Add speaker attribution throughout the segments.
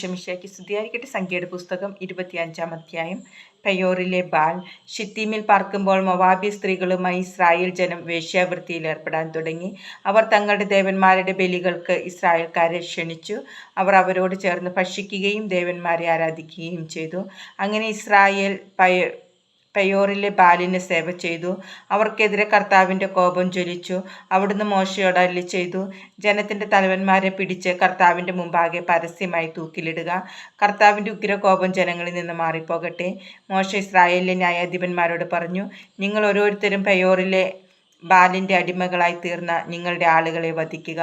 Speaker 1: ശമിശയ്ക്ക് സ്തുതിയായിരിക്കട്ടെ. സംഖ്യയുടെ പുസ്തകം 25-ാം അധ്യായം. പെയോറിലെ ബാൽ. ഷിത്തീമിൽ പാർക്കുമ്പോൾ മൊവാബി സ്ത്രീകളുമായി ഇസ്രായേൽ ജനം വേശ്യാവൃത്തിയിൽ ഏർപ്പെടാൻ തുടങ്ങി. അവർ തങ്ങളുടെ ദേവന്മാരുടെ ബലികൾക്ക് ഇസ്രായേൽക്കാരെ ക്ഷണിച്ചു. അവർ അവരോട് ചേർന്ന് ഭക്ഷിക്കുകയും ദേവന്മാരെ ആരാധിക്കുകയും ചെയ്തു. അങ്ങനെ ഇസ്രായേൽ പെയോറിലെ ബാലിന് സേവ ചെയ്തു. അവർക്കെതിരെ കർത്താവിൻ്റെ കോപം ജ്വലിച്ചു. അവിടുന്ന് മോശയോട് അരുളിച്ചെയ്തു, ജനത്തിൻ്റെ തലവന്മാരെ പിടിച്ച് കർത്താവിൻ്റെ മുമ്പാകെ പരസ്യമായി തൂക്കിലിടുക. കർത്താവിൻ്റെ ഉഗ്രകോപം ജനങ്ങളിൽ നിന്ന് മാറിപ്പോകട്ടെ. മോശെ ഇസ്രായേലിലെ ന്യായാധിപന്മാരോട് പറഞ്ഞു, നിങ്ങൾ ഓരോരുത്തരും പെയോറിലെ ബാലിൻ്റെ അടിമകളായി തീർന്ന നിങ്ങളുടെ ആളുകളെ വധിക്കുക.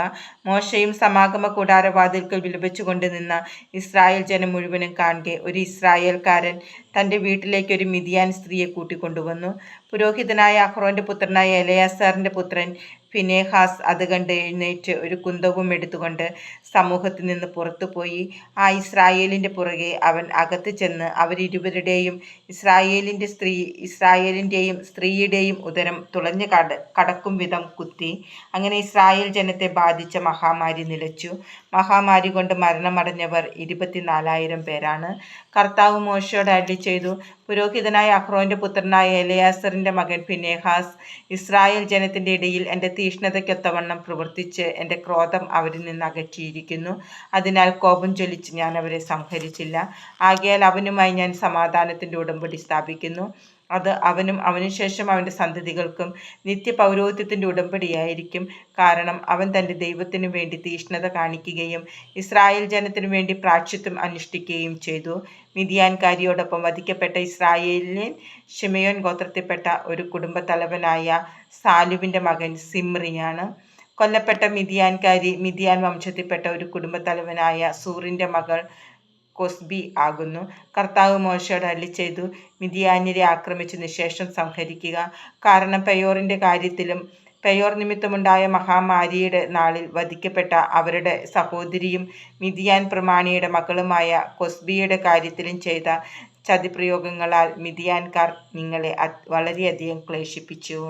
Speaker 1: മോശയും സമാഗമ കൂടാരവാതിൽക്കൽ വിലപിച്ചുകൊണ്ട് നിന്ന ഇസ്രായേൽ ജനം മുഴുവനും കാണെ ഒരു ഇസ്രായേൽക്കാരൻ തൻ്റെ വീട്ടിലേക്ക് ഒരു മിദ്യാൻ സ്ത്രീയെ കൂട്ടിക്കൊണ്ടുവന്നു. പുരോഹിതനായ അഹ്റോൻ്റെ പുത്രനായ എലയാസാറിൻ്റെ പുത്രൻ ഫിനെഹാസ് അത് കണ്ട് എഴുന്നേറ്റ് ഒരു കുന്തവും എടുത്തുകൊണ്ട് സമൂഹത്തിൽ നിന്ന് പുറത്തുപോയി. ആ ഇസ്രായേലിൻ്റെ പുറകെ അവൻ അകത്ത് ചെന്ന് അവരിരുവരുടെയും ഇസ്രായേലിൻ്റെയും സ്ത്രീയുടെയും ഉദരം തുളഞ്ഞു കടക്കും വിധം കുത്തി. അങ്ങനെ ഇസ്രായേൽ ജനത്തെ ബാധിച്ച മഹാമാരി നിലച്ചു. മഹാമാരി കൊണ്ട് മരണമടഞ്ഞവർ 24,000 പേരാണ്. കർത്താവ് മോശയോട് അരുളിച്ചെയ്തു, പുരോഹിതനായ അഹ്റോൻ്റെ പുത്രനായ എലയാസറിൻ്റെ മകൻ ഫിനെഹാസ് ഇസ്രായേൽ ജനത്തിൻ്റെ ഇടയിൽ എൻ്റെ തീക്ഷ്ണതയ്ക്കൊത്തവണ്ണം പ്രവർത്തിച്ച് എൻ്റെ ക്രോധം അവരിൽ നിന്ന് അകറ്റിയിരിക്കുന്നു. അതിനാൽ കോപം ജ്വലിച്ച് ഞാൻ അവരെ സംഹരിച്ചില്ല. ആകയാൽ അവനുമായി ഞാൻ സമാധാനത്തിൻ്റെ ഉടമ്പടി സ്ഥാപിക്കുന്നു. അത് അവനും അവനുശേഷം അവൻ്റെ സന്തതികൾക്കും നിത്യപൗരോഹിത്യത്തിൻ്റെ ഉടമ്പടിയായിരിക്കും. കാരണം അവൻ തൻ്റെ ദൈവത്തിനു വേണ്ടി തീക്ഷ്ണത കാണിക്കുകയും ഇസ്രായേൽ ജനത്തിനു വേണ്ടി പ്രായശ്ചിത്തം അനുഷ്ഠിക്കുകയും ചെയ്തു. മിദ്യാൻകാരിയോടൊപ്പം വധിക്കപ്പെട്ട ഇസ്രായേലിൽ ശിമെയോൻ ഗോത്രത്തിൽപ്പെട്ട ഒരു കുടുംബത്തലവനായ സാലുവിൻ്റെ മകൻ സിമ്രിയാണ്. കൊല്ലപ്പെട്ട മിദ്യാൻകാരി മിദ്യാൻ വംശത്തിൽപ്പെട്ട ഒരു കുടുംബത്തലവനായ സൂറിൻ്റെ മകൾ കൊസ്ബി ആകുന്നു. കർത്താവ് മോശയോട് അരുളിച്ചെയ്തു, മിദ്യാന്യരെ ആക്രമിച്ച് നിശേഷം സംഹരിക്കുക. കാരണം പെയോറിൻ്റെ കാര്യത്തിലും പെയോർ നിമിത്തമുണ്ടായ മഹാമാരിയുടെ നാളിൽ വധിക്കപ്പെട്ട അവരുടെ സഹോദരിയും മിദ്യാൻ പ്രമാണിയുടെ മകളുമായ കൊസ്ബിയുടെ കാര്യത്തിലും ചെയ്ത ചതിപ്രയോഗങ്ങളാൽ മിദ്യാൻകാർ നിങ്ങളെ വളരെയധികം ക്ലേശിപ്പിച്ചു.